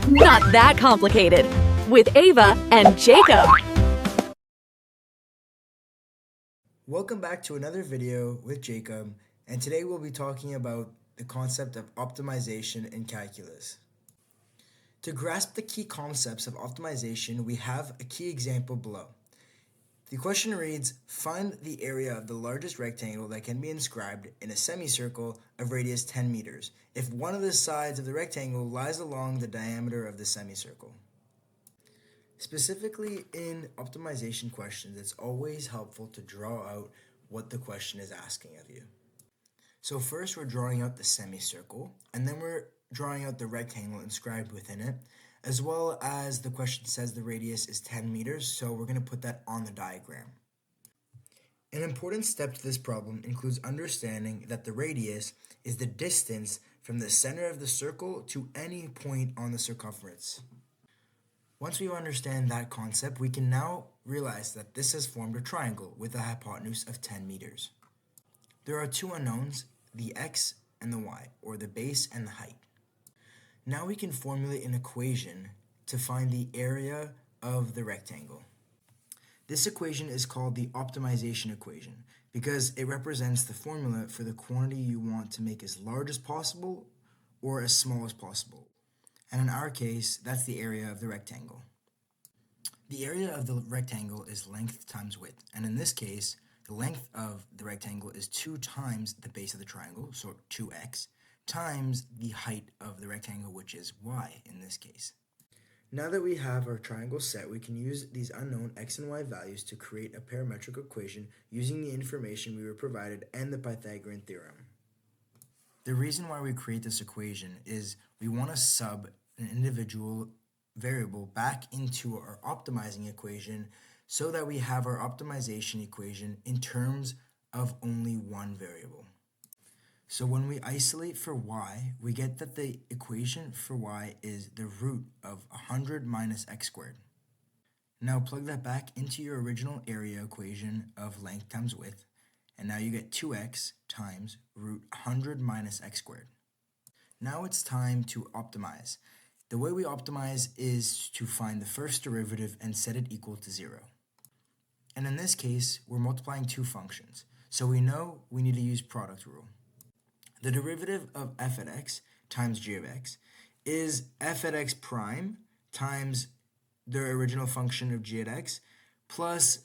Not that complicated. With Ava and Jacob. Welcome back to another video with Jacob, and today we'll be talking about the concept of optimization in calculus. To grasp the key concepts of optimization, we have a key example below. The question reads, find the area of the largest rectangle that can be inscribed in a semicircle of radius 10 meters if one of the sides of the rectangle lies along the diameter of the semicircle. Specifically in optimization questions, it's always helpful to draw out what the question is asking of you. So first we're drawing out the semicircle, and then we're drawing out the rectangle inscribed within it, as well as the question says the radius is 10 meters, so we're going to put that on the diagram. An important step to this problem includes understanding that the radius is the distance from the center of the circle to any point on the circumference. Once we understand that concept, we can now realize that this has formed a triangle with a hypotenuse of 10 meters. There are two unknowns, the x and the y, or the base and the height. Now we can formulate an equation to find the area of the rectangle. This equation is called the optimization equation because it represents the formula for the quantity you want to make as large as possible or as small as possible. And in our case, that's the area of the rectangle. The area of the rectangle is length times width, and in this case, the length of the rectangle is 2 times the base of the triangle, so 2x, times the height of the rectangle, which is y in this case. Now that we have our triangle set, we can use these unknown x and y values to create a parametric equation using the information we were provided and the Pythagorean theorem. The reason why we create this equation is we want to sub an individual variable back into our optimizing equation so that we have our optimization equation in terms of only one variable. So when we isolate for y, we get that the equation for y is the root of 100 minus x squared. Now plug that back into your original area equation of length times width, and now you get 2x times root 100 minus x squared. Now it's time to optimize. The way we optimize is to find the first derivative and set it equal to 0. And in this case, we're multiplying two functions, so we know we need to use product rule. The derivative of f at x times g of x is f at x prime times the original function of g at x plus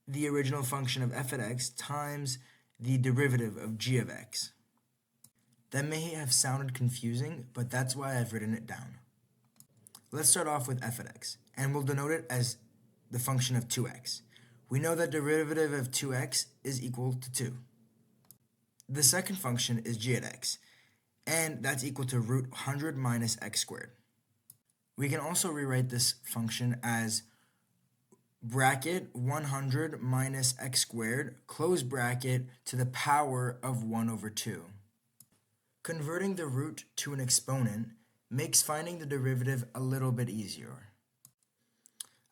the original function of f at x times the derivative of g of x. That may have sounded confusing, but that's why I've written it down. Let's start off with f at x, and we'll denote it as the function of 2x. We know that derivative of 2x is equal to 2. The second function is g at x, and that's equal to root 100 minus x squared. We can also rewrite this function as bracket 100 minus x squared, close bracket, to the power of 1 over 2. Converting the root to an exponent makes finding the derivative a little bit easier.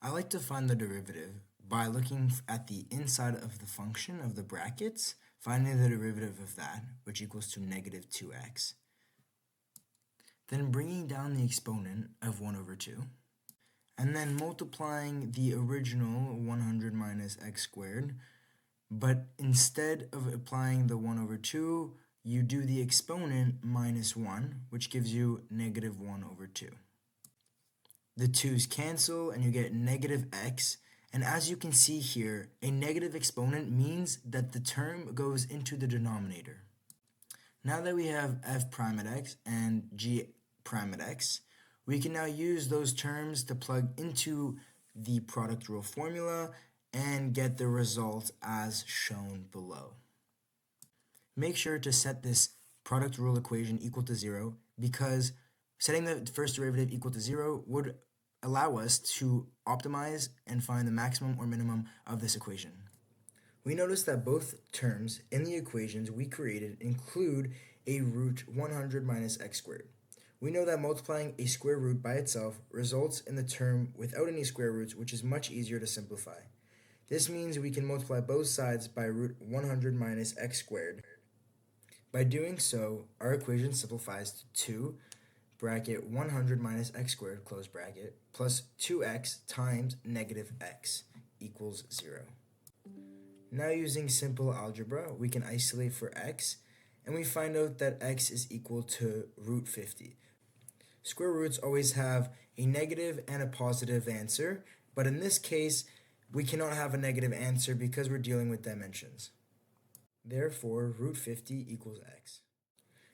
I like to find the derivative by looking at the inside of the function of the brackets, finding the derivative of that, which equals to negative 2x. Then bringing down the exponent of 1 over 2, and then multiplying the original 100 minus x squared, but instead of applying the 1 over 2, you do the exponent minus 1, which gives you negative 1 over 2. The 2's cancel, and you get negative x. And as you can see here, a negative exponent means that the term goes into the denominator. Now that we have f prime at x and g prime at x, we can now use those terms to plug into the product rule formula and get the result as shown below. Make sure to set this product rule equation equal to 0 because setting the first derivative equal to 0 would allow us to optimize and find the maximum or minimum of this equation. We notice that both terms in the equations we created include a root 100 minus x squared. We know that multiplying a square root by itself results in the term without any square roots, which is much easier to simplify. This means we can multiply both sides by root 100 minus x squared. By doing so, our equation simplifies to 2 bracket 100 minus x squared, close bracket, plus 2x times negative x equals 0. Now using simple algebra, we can isolate for x, and we find out that x is equal to root 50. Square roots always have a negative and a positive answer, but in this case, we cannot have a negative answer because we're dealing with dimensions. Therefore, root 50 equals x.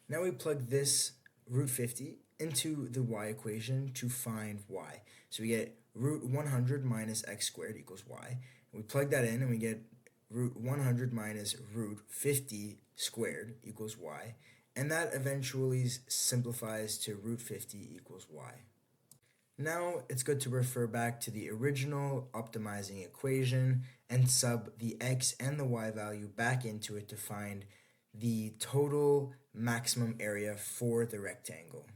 Now we plug this root 50 into the y equation to find y. So we get root 100 minus x squared equals y. We plug that in and we get root 100 minus root 50 squared equals y. And that eventually simplifies to root 50 equals y. Now it's good to refer back to the original optimizing equation and sub the x and the y value back into it to find the total maximum area for the rectangle.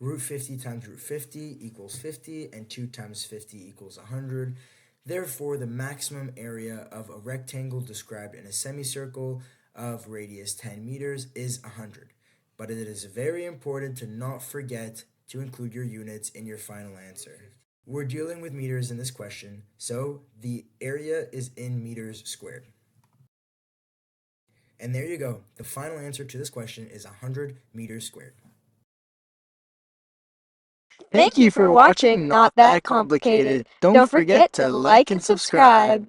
Root 50 times root 50 equals 50, and 2 times 50 equals 100. Therefore, the maximum area of a rectangle described in a semicircle of radius 10 meters is 100. But it is very important to not forget to include your units in your final answer. We're dealing with meters in this question, so the area is in meters squared. And there you go. The final answer to this question is 100 meters squared. Thank you for watching Not That Complicated. Don't forget to like and subscribe.